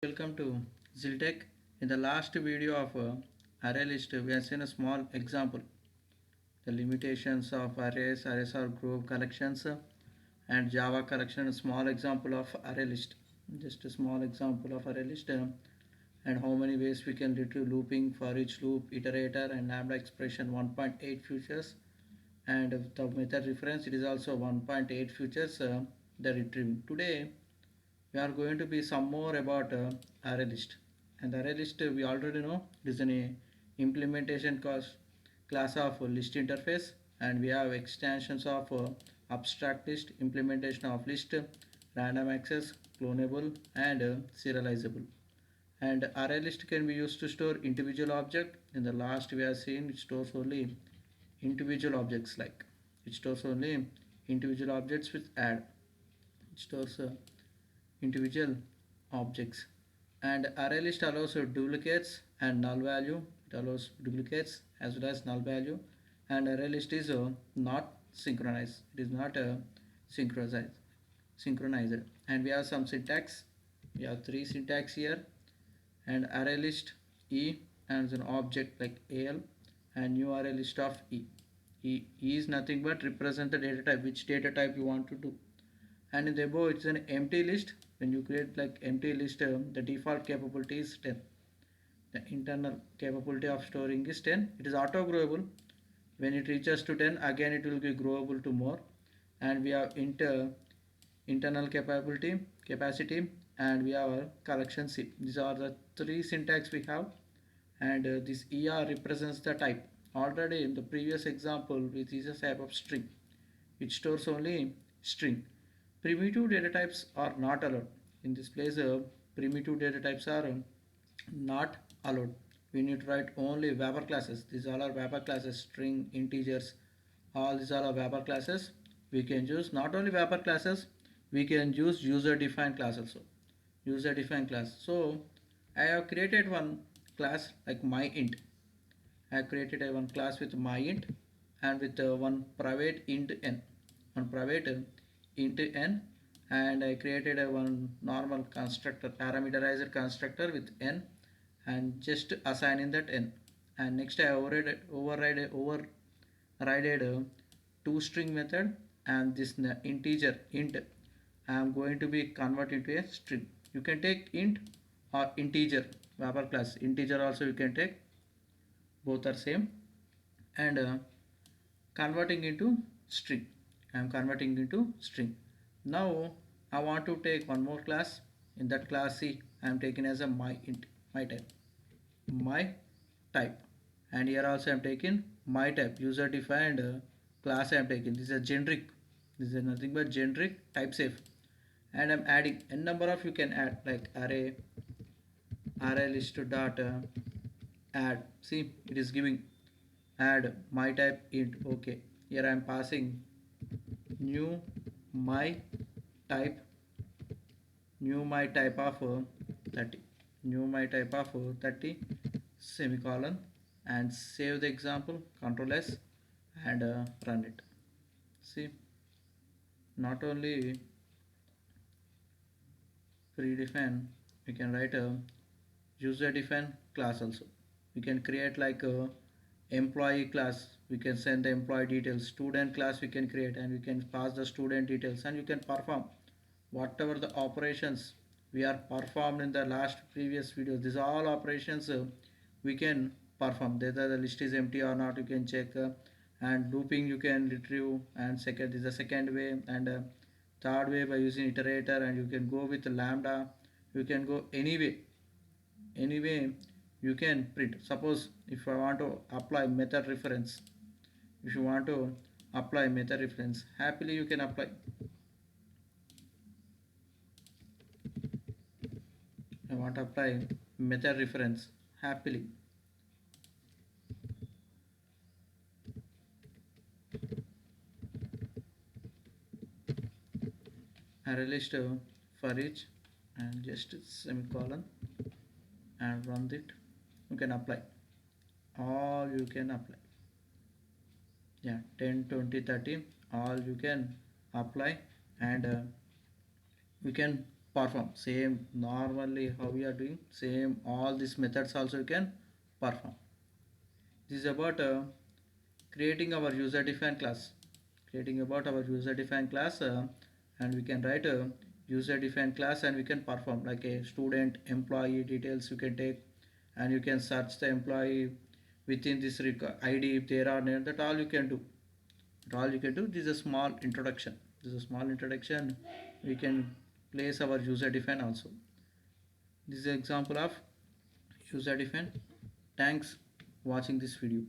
Welcome to Ziltech. In the last video of array list, we have seen a small example. The limitations of arrays, arrays are group collections, and Java collection. A small example of array list. Just a small example of array list, and how many ways we can retrieve looping for each loop, iterator, and lambda expression 1.8 features. And the method reference, it is also 1.8 features. The retrieving. Today we are going to be some more about array list. And array list, we already know it is an implementation class of list interface, and we have extensions of abstract list, implementation of list, random access, clonable, and serializable. And array list can be used to store individual object. In the last we have seen it stores only individual objects, like it stores only individual objects with add. It stores individual objects. And array list allows duplicates and null value. It allows duplicates as well as null value. And array list is not synchronized. It is not synchronized. And we have some syntax. We have three syntax here. And array list e and an object like al, and new array list of e. E is nothing but represent the data type, which data type you want to do. And in the above it's an empty list. When you create like empty list, the default capability is 10. The internal capability of storing is 10. It is auto growable. When it reaches to 10, again it will be growable to more. And we have internal capacity, and we have our collection C. These are the three syntax we have. And this er represents the type. Already in the previous example, which is a type of string, which stores only string. Primitive data types are not allowed. In this place, primitive data types are not allowed. We need to write only Weber classes. These all are Weber classes, string, integers. All these are Weber classes. We can use not only Weber classes, we can use user-defined class also. User-defined class. So I have created one class like myInt. I have created a one class with myInt and with one private int n. One private int n, and I created a one normal constructor, parameterized constructor with n, and just assigning that n. And next I override toString method, and this integer int I am going to be converted into a string. You can take int or integer. Weber class integer also you can take, both are same. And converting into string. I am converting into string. Now I want to take one more class. In that class C, I am taking as a my type, and here also I am taking my type, user defined class I am taking. This is a generic. This is nothing but generic type safe. And I am adding n number of, you can add like array list dot add. See, it is giving add my type int. Okay, here I am passing new my type of 30, new my type of 30 semicolon, and save the example, control S, and run it. See, not only predefine, we can write a user defined class also. We can create like a employee class. We can send the employee details. Student class we can create, and we can pass the student details, and you can perform whatever the operations we are performed in the last previous videos. These are all operations we can perform, whether the list is empty or not you can check, and looping you can retrieve, and second is the second way, and third way by using iterator, and you can go with lambda. You can go anyway you can print. Suppose if I want to apply method reference, if you want to apply method reference, happily you can apply. I want to apply method reference, happily. Array list for each, and just semicolon, and run it. You can apply all, you can apply, yeah, 10 20 30 all you can apply. And we can perform. Same normally how we are doing, same all these methods also you can perform. This is about creating our user defined class. Creating about our user defined class, and we can write a user defined class and we can perform like a student employee details you can take, and you can search the employee within this id if there are none. That all you can do. That all you can do. This is a small introduction. This is a small introduction. We can place our user defined also. This is an example of user defined. Thanks watching this video.